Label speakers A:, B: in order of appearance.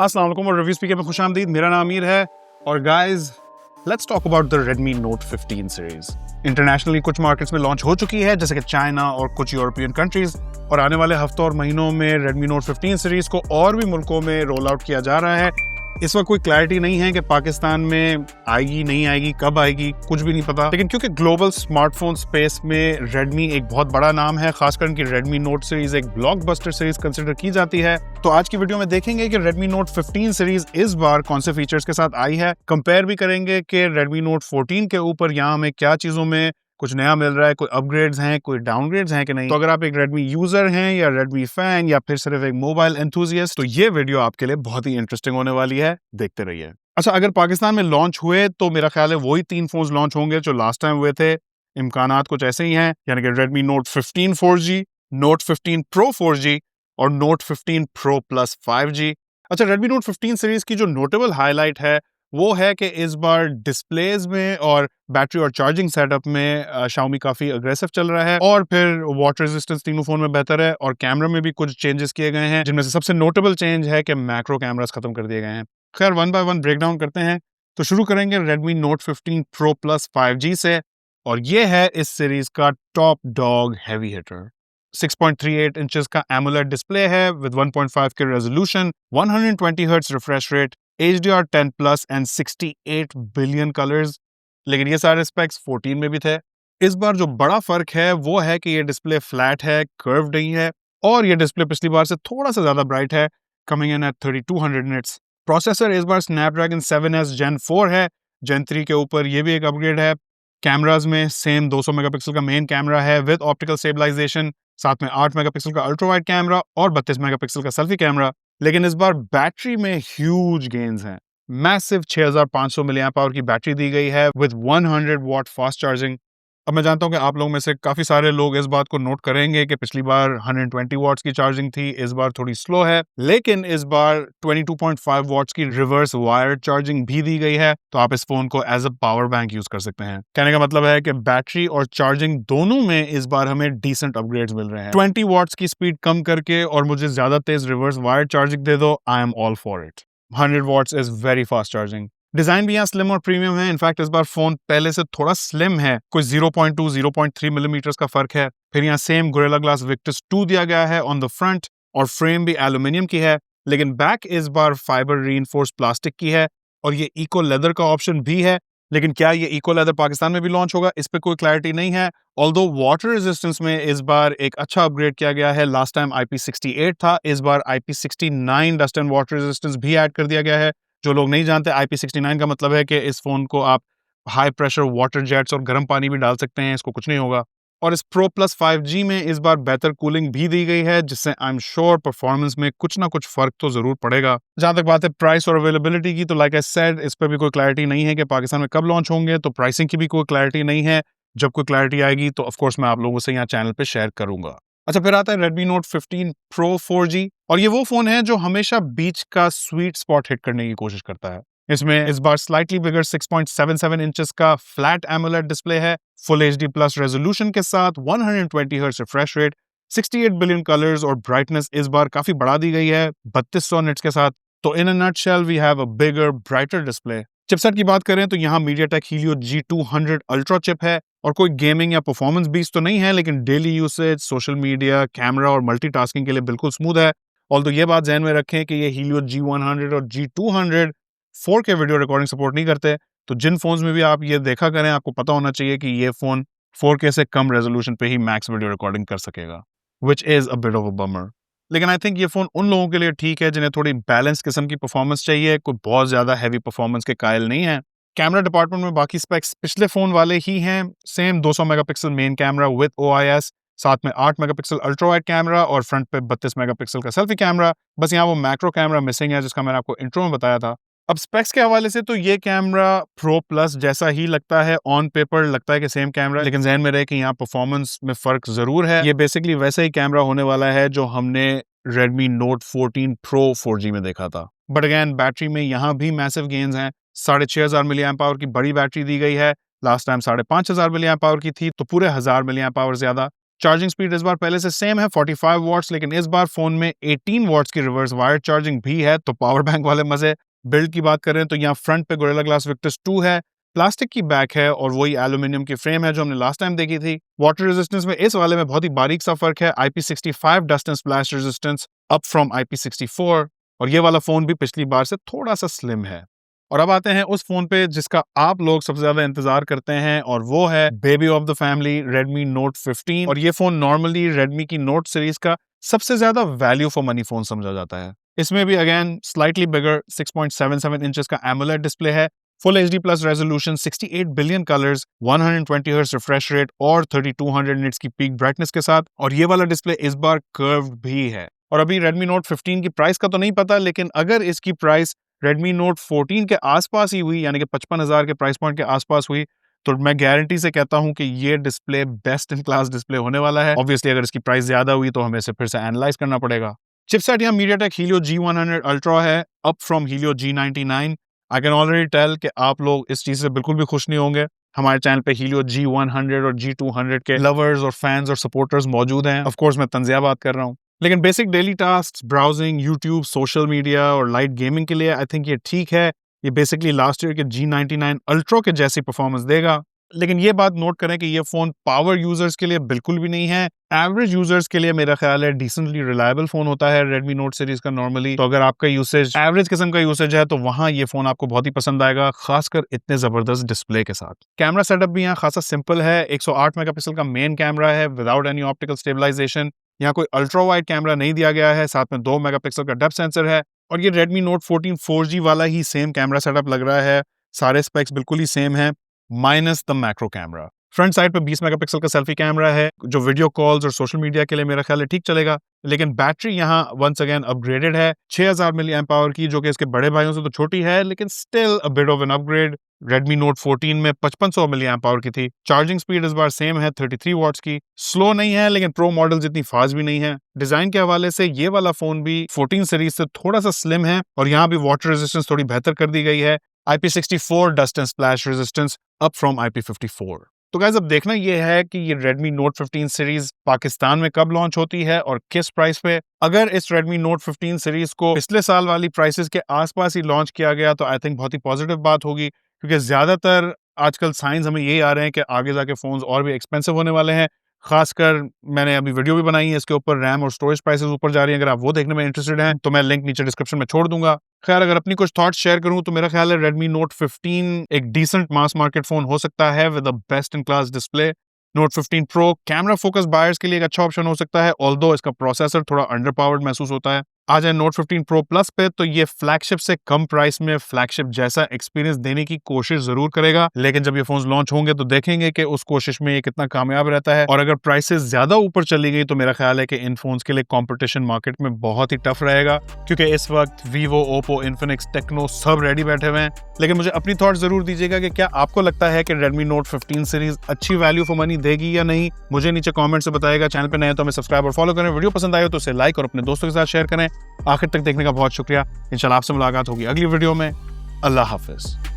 A: अस्सलाम वालेकुम और रिव्यू स्पीकर में खुशामदीद। मेरा नाम अमीर है और guys let's talk about the Redmi Note 15 series. Internationally कुछ मार्केट्स में लॉन्च हो चुकी है जैसे कि चाइना और कुछ यूरोपियन कंट्रीज, और आने वाले हफ्तों और महीनों में Redmi Note 15 सीरीज को और भी मुल्कों में रोल आउट किया जा रहा है। इस वक्त कोई क्लैरिटी नहीं है कि पाकिस्तान में आएगी नहीं आएगी, कब आएगी, कुछ भी नहीं पता। लेकिन क्योंकि ग्लोबल स्मार्टफोन स्पेस में रेडमी एक बहुत बड़ा नाम है, खासकर इनकी Redmi Note सीरीज एक ब्लॉकबस्टर सीरीज कंसिडर की जाती है। तो आज की वीडियो में देखेंगे कि Redmi Note 15 सीरीज इस बार कौन से फीचर्स के साथ आई है, कंपेयर भी करेंगे कि Redmi Note 14 के ऊपर यहाँ हमें क्या चीजों में कुछ नया मिल रहा है, कोई अपग्रेड्स हैं, कोई डाउनग्रेड्स हैं कि नहीं। तो अगर आप एक Redmi यूजर हैं या Redmi फैन या फिर सिर्फ एक मोबाइल एंथुसियास्ट, तो ये वीडियो आपके लिए बहुत ही इंटरेस्टिंग होने वाली है, देखते रहिए। अच्छा, अगर पाकिस्तान में लॉन्च हुए तो मेरा ख्याल है वही 3 फोन्स लॉन्च होंगे जो लास्ट टाइम हुए थे। इम्कानात कुछ ऐसे ही हैं, यानी कि Redmi Note 15 4G, Note 15 Pro 4G और Note 15 Pro Plus 5G। अच्छा, Redmi Note 15 सीरीज की जो नोटेबल हाईलाइट है वो है कि इस बार डिस्प्लेज में और बैटरी और चार्जिंग सेटअप में Xiaomi काफी अग्रेसिव चल रहा है, और फिर वाटर रेजिस्टेंस तीनों फोन में बेहतर है, और कैमरा में भी कुछ चेंजेस किए गए हैं, जिनमें से सबसे नोटेबल चेंज है कि मैक्रो कैमरास खत्म कर दिए गए हैं। खैर, वन बाय वन ब्रेकडाउन करते हैं। तो शुरू करेंगे Redmi Note 15 Pro Plus 5G से, और ये है इस सीरीज का top dog heavy hitter. 6.38 inches का AMOLED डिस्प्ले है with 1.5 K resolution, 120 hertz refresh rate, HDR10 plus and 68 billion colours. लेकिन ये सारे स्पेक्स 14 में भी थे। इस बार जो बड़ा फर्क है वो है कि ये डिस्प्ले फ्लैट है, कर्व नहीं है, और ये डिस्प्ले पिछली बार से थोड़ा सा ज्यादा ब्राइट है, coming in at 3200 nits. Processor इस बार Snapdragon 7S Gen 4 है, Gen 3 के ऊपर ये भी एक अपग्रेड है। कैमराज में सेम 200 मेगापिक्सल का मेन कैमरा है विद ऑप्टिकल स्टेबलाइजेशन, साथ में 8 मेगापिक्सल का अल्ट्रा वाइड कैमरा और 32 मेगापिक्सल का सेल्फी कैमरा। लेकिन इस बार बैटरी में ह्यूज गेन्स हैं। मैसिव 6500 मिली एम्प आवर की बैटरी दी गई है विद 100 वॉट फास्ट चार्जिंग। अब मैं जानता हूं कि आप लोगों में से काफी सारे लोग इस बात को नोट करेंगे कि पिछली बार 120 वॉट्स की चार्जिंग थी, इस बार थोड़ी स्लो है, लेकिन इस बार 22.5 वॉट्स की रिवर्स वायर चार्जिंग भी दी गई है, तो आप इस फोन को as a power bank use कर सकते हैं। कहने का मतलब है कि बैटरी और चार्जिंग दोनों में इस बार हमें डिसेंट अपग्रेड्स मिल रहे हैं। 20 वॉट्स की स्पीड कम करके और मुझे ज्यादा तेज रिवर्स वायर चार्जिंग दे दो, I am all for it. 100 watts is very fast charging. Design भी यहाँ स्लिम और प्रीमियम है। इनफैक्ट इस बार फोन पहले से थोड़ा स्लिम है, कोई 0.2 0.3 मिलीमीटर का फर्क है। फिर यहाँ सेम गोरिल्ला ग्लास विक्टस 2 दिया गया है ऑन द फ्रंट, और फ्रेम भी एल्यूमिनियम की है, लेकिन बैक इस बार फाइबर रीइंफोर्स्ड प्लास्टिक की है, और ये इको लेदर का ऑप्शन भी है। लेकिन क्या ये इको लेदर पाकिस्तान में भी लॉन्च होगा, इस पर कोई क्लैरिटी नहीं है। ऑल्दो वाटर रेजिस्टेंस में इस बार एक अच्छा अपग्रेड किया गया है। लास्ट टाइम IP68 था, इस बार IP69 dust and water resistance भी ऐड कर दिया गया है। जो लोग नहीं जानते, IP69 का मतलब है कि इस फोन को आप हाई प्रेशर वाटर जेट्स और गर्म पानी भी डाल सकते हैं, इसको कुछ नहीं होगा। और इस Pro Plus 5G में इस बार बेहतर कूलिंग भी दी गई है, जिससे आई एम श्योर परफॉर्मेंस में कुछ ना कुछ फर्क तो जरूर पड़ेगा। जहां तक बात है प्राइस और अवेलेबिलिटी की, तो लाइक आई सेड, इस पर भी कोई क्लैरिटी नहीं है कि पाकिस्तान में कब लॉन्च होंगे, तो प्राइसिंग की भी कोई क्लैरिटी नहीं है। जब कोई क्लैरिटी आएगी तो ऑफकोर्स मैं आप लोगों से यहाँ चैनल पे शेयर करूंगा। अच्छा, फिर आता है Redmi Note 15 Pro 4G, और ये वो फोन है जो हमेशा बीच का स्वीट स्पॉट हिट करने की कोशिश करता है। इसमें इस बार स्लाइटली बिगर 6.77 इंचेस का फ्लैट AMOLED डिस्प्ले है, फुल HD प्लस रेजोल्यूशन के साथ, 120 hertz refresh rate, 68 billion colours, और ब्राइटनेस इस बार काफी बढ़ा दी गई है 3200 निट्स के साथ। तो in a nutshell we have a bigger brighter display. Chipset की बात करें तो यहाँ MediaTek Helio G200 ultra chip है, और कोई गेमिंग या परफॉर्मेंस बीस्ट तो नहीं है, लेकिन daily usage, social media, camera और मल्टीटास्किंग के लिए बिल्कुल स्मूथ है। ऑल्दो ये बात ध्यान में रखें कि ये Helio G100 और G200 4K video recording support नहीं करते, तो जिन फोन्स में भी आप ये देखा करें, आपको पता होना चाहिए कि ये फोन 4K से कम रेजोल्यूशन पे ही मैक्स वीडियो रिकॉर्डिंग कर सकेगा, which is a bit of a bummer. लेकिन आई थिंक ये फोन उन लोगों के लिए ठीक है जिन्हें थोड़ी बैलेंस किस्म की परफॉर्मेंस चाहिए, कोई बहुत ज्यादा हैवी परफॉर्मेंस के कायल नहीं है। कैमरा डिपार्टमेंट में बाकी स्पेक्स पिछले फोन वाले ही हैं, same 200 megapixel main camera with OIS, साथ में 8 मेगापिक्सल अल्ट्रा वाइड कैमरा, और फ्रंट पे 32 मेगापिक्सल का सेल्फी कैमरा। बस यहाँ वो मैक्रो कैमरा मिसिंग है, जिसका मैंने आपको इंट्रो में बताया था। अब स्पेक्स के हवाले से तो ये कैमरा Pro Plus जैसा ही लगता है, ऑन पेपर लगता है कि सेम कैमरा, लेकिन ज़हन में रहे कि यहाँ परफॉर्मेंस में फर्क जरूर है। ये बेसिकली वैसा ही कैमरा होने वाला है जो हमने Redmi Note 14 Pro 4G में देखा था। बट अगेन बैटरी में यहाँ भी मैसिव गेन्स हैं। 6500 मिली एम्प आवर की बड़ी बैटरी दी गई है, last time 5500 milli amp hour की थी, तो पूरे 1000 मिली एम्प आवर ज्यादा। चार्जिंग स्पीड इस बार पहले से सेम है 45 वॉट्स, लेकिन इस बार फोन में 18 वॉट्स की रिवर्स वायर चार्जिंग भी है, तो पावर बैंक वाले मजे। बिल्ड की बात करें तो यहाँ फ्रंट पे गोरिल्ला ग्लास विक्टस 2 है, प्लास्टिक की बैक है और वही एल्यूमिनियम की फ्रेम है जो हमने लास्ट टाइम देखी थी। वाटर रेजिस्टेंस में इस वाले में बहुत ही बारीक सा फर्क है, IP65 dust and splash resistance up from IP64, और ये वाला फोन भी पिछली बार से थोड़ा सा स्लिम है। और अब आते हैं उस फोन पे जिसका आप लोग सबसे ज्यादा इंतजार करते हैं, और वो है baby of the family Redmi Note 15। और ये फोन नॉर्मली Redmi की Note सीरीज का सबसे ज्यादा वैल्यू फॉर मनी फोन समझा जाता है। इसमें भी अगेन स्लाइटली बिगर 6.77 इंचेस का AMOLED डिस्प्ले है, full HD plus resolution, 68 billion colours, 120 hertz refresh rate और 3200 निट्स की पीक ब्राइटनेस के साथ। और ये वाला डिस्प्ले इस बार कर्व्ड भी है। और अभी Redmi Note 15 की प्राइस का तो नहीं पता, लेकिन अगर इसकी प्राइस Redmi Note 14 के आसपास ही हुई, यानी कि 55,000 के प्राइस पॉइंट के आसपास हुई, तो मैं गारंटी से कहता हूं कि ये display best in class display होने वाला है। ऑब्वियसली अगर इसकी प्राइस ज्यादा हुई तो हमें इसे फिर से एनालाइज करना पड़ेगा। चिपसेट यहाँ MediaTek Helio G100 Ultra है, up from Helio G99। I can already tell कि आप लोग इस चीज से बिल्कुल भी खुश नहीं होंगे। हमारे चैनल पे Helio G100 और G200 के लवर्स और फैंस और सपोर्टर्स मौजूद हैं। ऑफ कोर्स मैं तंजिया बात कर रहा हूँ, लेकिन basic daily task, browsing, YouTube, social media और लाइट गेमिंग के लिए आई थिंक ये ठीक है। ये बेसिकली लास्ट ईयर के G99 Ultra के जैसी परफॉर्मेंस देगा। लेकिन ये बात नोट करें कि ये फोन पावर यूजर्स के लिए बिल्कुल भी नहीं है। एवरेज यूजर्स के लिए मेरा ख्याल है डिसेंटली रिलायबल फोन होता है Redmi Note सीरीज का नॉर्मली। तो अगर आपका यूसेज एवरेज किस्म का यूसेज है तो वहां ये फोन आपको बहुत ही पसंद आएगा, खासकर इतने जबरदस्त डिस्प्ले के साथ। कैमरा सेटअप भी यहाँ खासा सिंपल है। 108 मेगापिक्सल का मेन कैमरा है विदाउट एनी ऑप्टिकल स्टेबलाइजेशन। यहाँ कोई अल्ट्रा वाइड कैमरा नहीं दिया गया है, साथ में 2 मेगापिक्सल का डेप्थ सेंसर है। और ये Redmi Note 14 4G वाला ही सेम कैमरा सेटअप लग रहा है। सारे स्पेक्स बिल्कुल ही सेम है minus the macro camera. Front side पे 20 मेगापिक्सल का सेल्फी कैमरा है जो वीडियो कॉल्स और सोशल मीडिया के लिए मेरा ख्याल है ठीक चलेगा। लेकिन बैटरी यहाँ वंस अगेन अपग्रेडेड है 6000 मिली एम्प आवर की, जो कि इसके बड़े भाइयों से तो छोटी है, लेकिन still a bit of an upgrade. Redmi Note 14 में 5500 मिली एम्प आवर की थी। चार्जिंग स्पीड इस बार सेम है 33 वॉट्स की। स्लो नहीं है, लेकिन प्रो मॉडल जितनी फास्ट भी नहीं है। डिजाइन के हवाले से ये वाला फोन भी 14 सीरीज से थोड़ा सा स्लिम है, और यहाँ भी वाटर रेजिस्टेंस थोड़ी बेहतर कर दी गई है। IP64 dust and splash resistance up from IP54। तो गाइस अब देखना यह है कि ये Redmi Note 15 सीरीज पाकिस्तान में कब लॉन्च होती है और किस प्राइस पे। अगर इस Redmi Note 15 सीरीज को पिछले साल वाली प्राइसेस के आसपास ही लॉन्च किया गया तो आई थिंक बहुत ही पॉजिटिव बात होगी, क्योंकि ज्यादातर आजकल साइंस हमें यही आ रहे हैं कि आगे जाके फोन्स और भी एक्सपेंसिव होने वाले हैं। खासकर मैंने अभी वीडियो भी बनाई है इसके ऊपर, रैम और स्टोरेज प्राइसेस ऊपर जा रही हैं। अगर आप वो देखने में इंटरेस्टेड हैं तो मैं लिंक नीचे डिस्क्रिप्शन में छोड़ दूंगा। खैर अगर अपनी कुछ थॉट्स शेयर करूं तो मेरा ख्याल है Redmi Note 15 एक डिसेंट मास मार्केट फोन हो सकता है with a best in class display. Note 15 Pro camera focus buyers के लिए एक अच्छा ऑप्शन हो सकता है, ऑल्दो इसका प्रोसेसर थोड़ा अंडर पावर्ड महसूस होता है। आ जाए Note 15 Pro Plus पे तो ये फ्लैगशिप से कम प्राइस में फ्लैगशिप जैसा एक्सपीरियंस देने की कोशिश जरूर करेगा, लेकिन जब ये फोन्स लॉन्च होंगे तो देखेंगे कि उस कोशिश में ये कितना कामयाब रहता है। और अगर प्राइसेस ज्यादा ऊपर चली गई तो मेरा ख्याल है कि इन फोन्स के लिए कंपटीशन मार्केट में बहुत ही टफ रहेगा, क्योंकि इस वक्त Vivo, Oppo, Infinix, Tecno सब रेडी बैठे हुए हैं। लेकिन मुझे अपनी थॉट जरूर दीजिएगा कि क्या आपको लगता है कि Redmi Note 15 सीरीज अच्छी वैल्यू फॉर मनी देगी या नहीं। मुझे नीचे कमेंट से बताएगा। चैनल पे नए हैं तो हमें सब्सक्राइब और फॉलो करें। वीडियो पसंद आए तो उसे लाइक और अपने दोस्तों के साथ शेयर करें। आखिर तक देखने का बहुत शुक्रिया। इंशाल्लाह आपसे मुलाकात होगी अगली वीडियो में। अल्लाह हाफिज।